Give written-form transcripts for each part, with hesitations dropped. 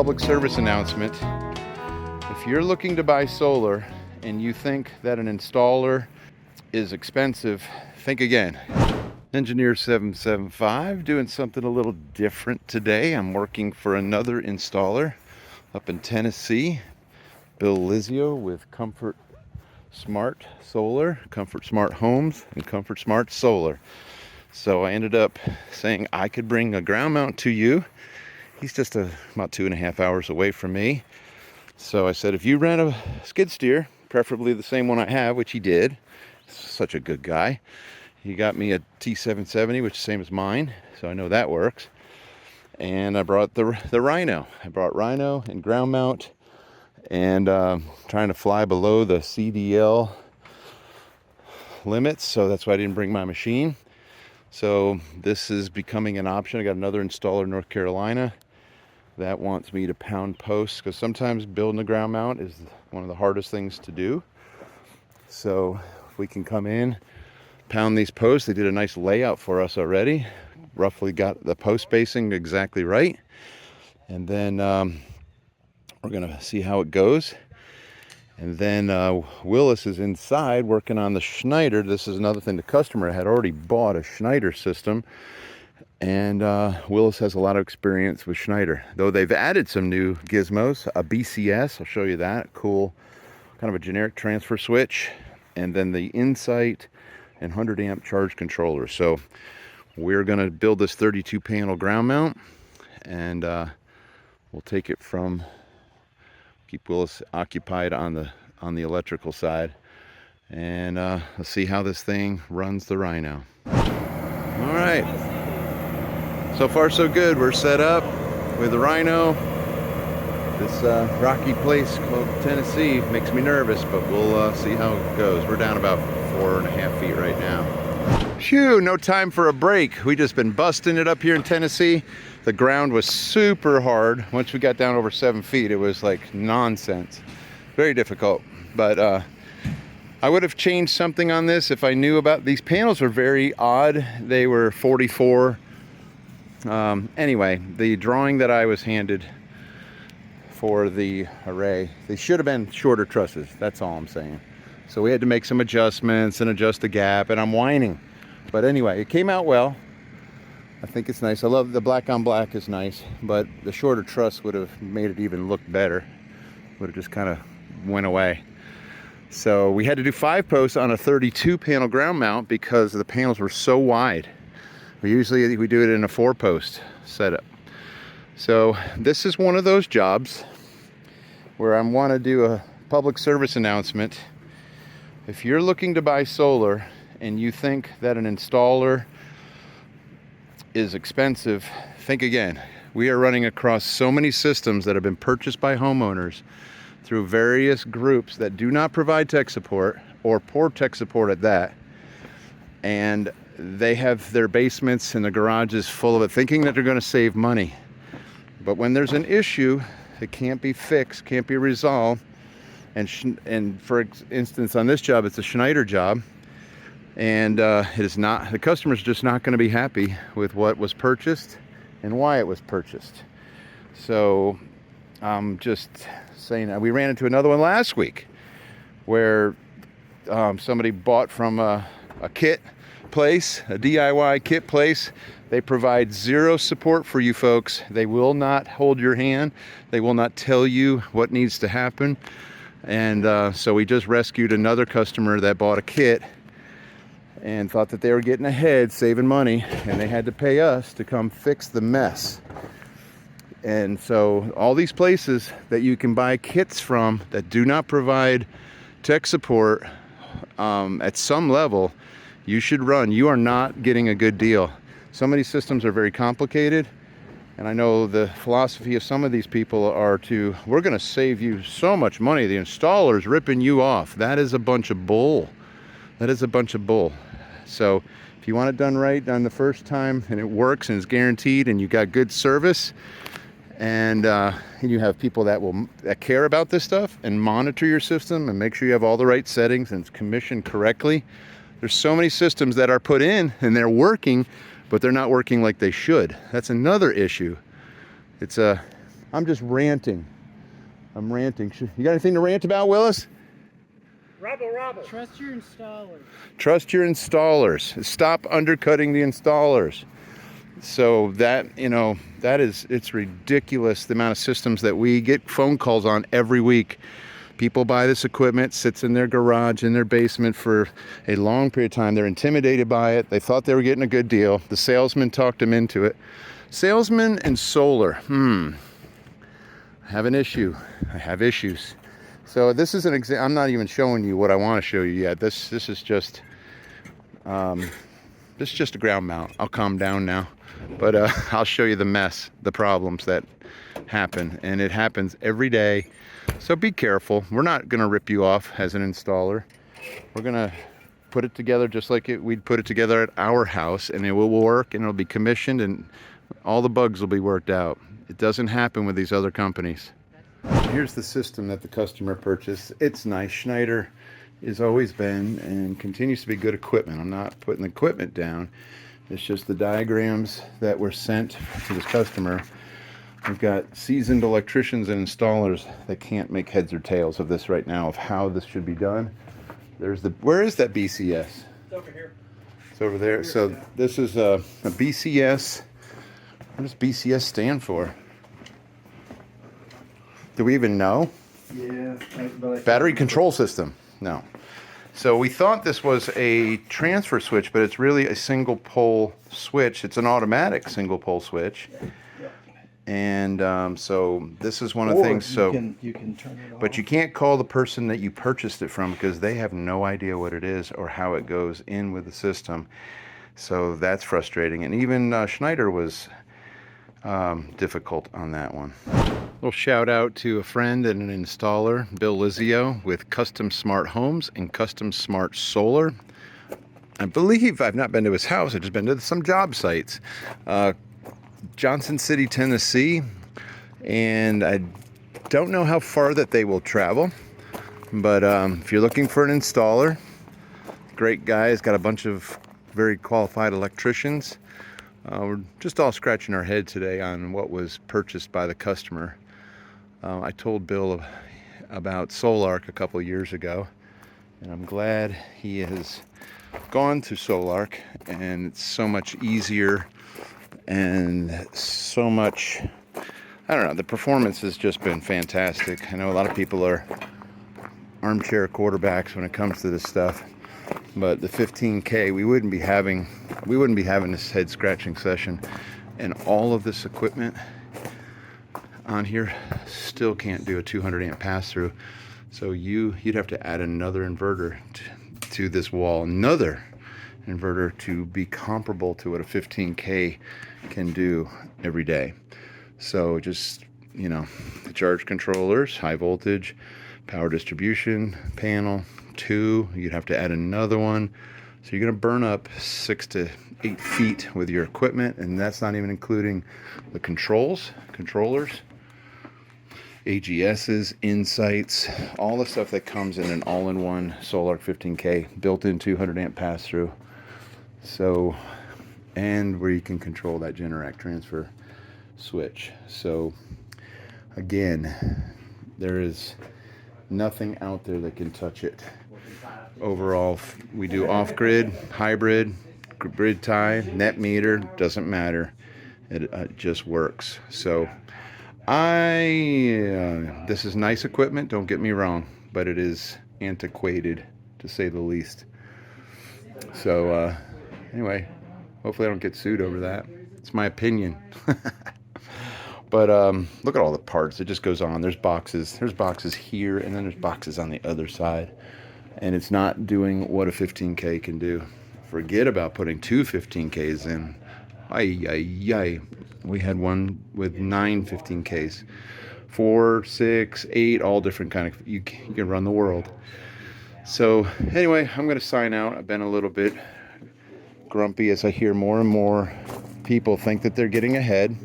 public service announcement. If you're looking to buy solar and you think that an installer is expensive, think again. Engineer 775 doing something a little different today. I'm working for another installer up in Tennessee, Bill Lizio with Comfort Smart Solar, Comfort Smart Homes, and Comfort Smart Solar. So I ended up saying I could bring a ground mount to you. He's just about 2.5 hours away from me. So I said, if you rent a skid steer, preferably the same one I have, which he did. Such a good guy. He got me a T770, which is the same as mine, so I know that works. And I brought the Rhino. I brought Rhino and ground mount, and trying to fly below the CDL limits, so that's why I didn't bring my machine. So this is becoming an option. I got another installer in North Carolina that wants me to pound posts, because sometimes building a ground mount is one of the hardest things to do. So if we can come in, pound these posts. They did a nice layout for us already. Roughly got the post spacing exactly right. And then we're gonna see how it goes. And then Willis is inside working on the Schneider. This is another thing. The customer had already bought a Schneider system, and Willis has a lot of experience with Schneider, though they've added some new gizmos. A BCS, I'll show you that. Cool, kind of a generic transfer switch, and then the Insight and 100 amp charge controller. So we're going to build this 32 panel ground mount, and we'll take it from, keep Willis occupied on the electrical side, and let's see how this thing runs the Rhino. All right, so far so good. We're set up with the Rhino. This rocky place called Tennessee makes me nervous, but we'll see how it goes. We're down about 4.5 feet right now. Phew, no time for a break. We just been busting it up here in Tennessee. The ground was super hard. Once we got down over 7 feet, it was like nonsense. Very difficult. But I would have changed something on this if I knew about these panels. Were very odd. They were 44. Anyway, the drawing that I was handed for the array, they should have been shorter trusses. That's all I'm saying. So we had to make some adjustments and adjust the gap, and I'm whining. But anyway, it came out well. I think it's nice. I love the black on black is nice, but the shorter truss would have made it even look better. Would have just kind of went away. So we had to do 5 posts on a 32 panel ground mount because the panels were so wide. We do it in a 4 post setup. So this is one of those jobs where I want to do a public service announcement. If you're looking to buy solar and you think that an installer is expensive, think again. We are running across so many systems that have been purchased by homeowners through various groups that do not provide tech support, or poor tech support at that. And they have their basements and the garages full of it, thinking that they're going to save money. But when there's an issue, it can't be fixed, can't be resolved. And for instance, on this job, it's a Schneider job, and it is not. The customer's just not going to be happy with what was purchased and why it was purchased. So I'm just saying, we ran into another one last week where somebody bought from a kit place, a DIY kit place. They provide zero support for you folks. They will not hold your hand. They will not tell you what needs to happen. And so we just rescued another customer that bought a kit and thought that they were getting ahead, saving money, and they had to pay us to come fix the mess. And so all these places that you can buy kits from that do not provide tech support at some level, you should run. You are not getting a good deal. Some of these systems are very complicated, and I know the philosophy of some of these people are we're going to save you so much money. The installer's ripping you off. That is a bunch of bull. That is a bunch of bull. So if you want it done right, done the first time, and it works and it's guaranteed, and you got good service, and you have people that care about this stuff and monitor your system and make sure you have all the right settings and it's commissioned correctly. There's so many systems that are put in and they're working, but they're not working like they should. That's another issue. It's I'm just ranting. I'm ranting. You got anything to rant about, Willis? Rabble. Trust your installers. Trust your installers. Stop undercutting the installers. So that, it's ridiculous the amount of systems that we get phone calls on every week. People buy this equipment, sits in their garage, in their basement for a long period of time. They're intimidated by it. They thought they were getting a good deal. The salesman talked them into it. Salesman and solar. I have an issue. I have issues. So this is an example. I'm not even showing you what I want to show you yet. This is just a ground mount. I'll calm down now, but I'll show you the mess, the problems that happen, and it happens every day. So be careful. We're not going to rip you off as an installer. We're going to put it together just like we'd put it together at our house, and it will work, and it'll be commissioned, and all the bugs will be worked out. It doesn't happen with these other companies. Here's the system that the customer purchased. It's nice. Schneider has always been and continues to be good equipment. I'm not putting the equipment down. It's just the diagrams that were sent to this customer. We've got seasoned electricians and installers that can't make heads or tails of this right now, of how this should be done. Where is that BCS? It's over here. It's over there. So this is a BCS. What does BCS stand for? Do we even know? Yeah. Battery control system. No. So we thought this was a transfer switch, but it's really a single pole switch. It's an automatic single pole switch. And so this is one of the things. So you can turn it off. But you can't call the person that you purchased it from because they have no idea what it is or how it goes in with the system. So that's frustrating. And even Schneider was difficult on that one. A little shout out to a friend and an installer, Bill Lizio with Custom Smart Homes and Custom Smart Solar. I believe I've not been to his house. I've just been to some job sites. Johnson City, Tennessee, and I don't know how far that they will travel, but if you're looking for an installer, great guy. He's got a bunch of very qualified electricians. We're just all scratching our head today on what was purchased by the customer. I told Bill about Sol-Ark a couple of years ago, and I'm glad he has gone to Sol-Ark, and it's so much easier and so much, I don't know, the performance has just been fantastic. I know a lot of people are armchair quarterbacks when it comes to this stuff, but the 15K, we wouldn't be having this head scratching session, and all of this equipment on here still can't do a 200 amp pass through. So you'd have to add another inverter to this wall, another inverter to be comparable to what a 15K can do every day. So just, the charge controllers, high voltage, power distribution panel, 2, you'd have to add another one. So you're going to burn up 6 to 8 feet with your equipment, and that's not even including the controllers, AGSs, insights, all the stuff that comes in an all-in-one Sol-Ark 15K, built-in 200 amp pass-through. So, and where you can control that Generac transfer switch. So, again, there is nothing out there that can touch it. Overall, we do off-grid, hybrid, grid tie, net meter, doesn't matter. It just works. So, this is nice equipment, don't get me wrong, but it is antiquated, to say the least. So, anyway, hopefully I don't get sued over that. It's my opinion. But look at all the parts. It just goes on. There's boxes here, and then there's boxes on the other side. And it's not doing what a 15K can do. Forget about putting 2 15Ks in. We had one with 9 15Ks. 4, 6, 8, all different kind of, you can run the world. So anyway, I'm going to sign out. I've been a little bit grumpy as I hear more and more people think that they're getting ahead.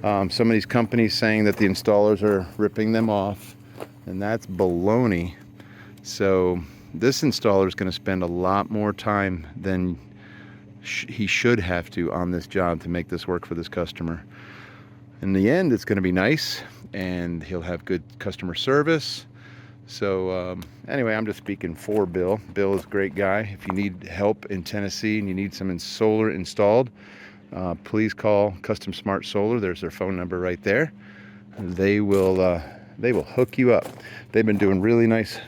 Some of these companies saying that the installers are ripping them off, and that's baloney. So this installer is going to spend a lot more time than he should have to on this job to make this work for this customer. in the end, it's going to be nice, and he'll have good customer service. So anyway, I'm just speaking for Bill. Bill is a great guy. If you need help in Tennessee and you need some solar installed, please call Custom Smart Solar. There's their phone number right there. They will hook you up. They've been doing really nice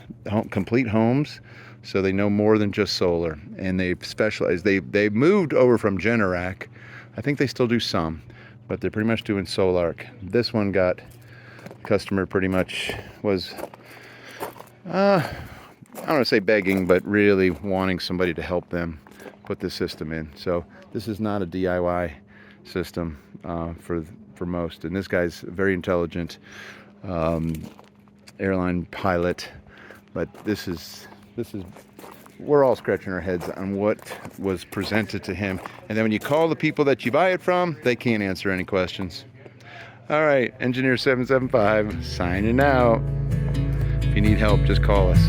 complete homes, so they know more than just solar, and they've specialized. They moved over from Generac. I think they still do some, but they're pretty much doing Sol-Ark. This one got customer pretty much was I don't want to say begging, but really wanting somebody to help them put this system in. So this is not a DIY system for most. And this guy's very intelligent airline pilot, but this is we're all scratching our heads on what was presented to him. And then when you call the people that you buy it from, they can't answer any questions. All right, Engineer 775 signing out. If you need help, just call us.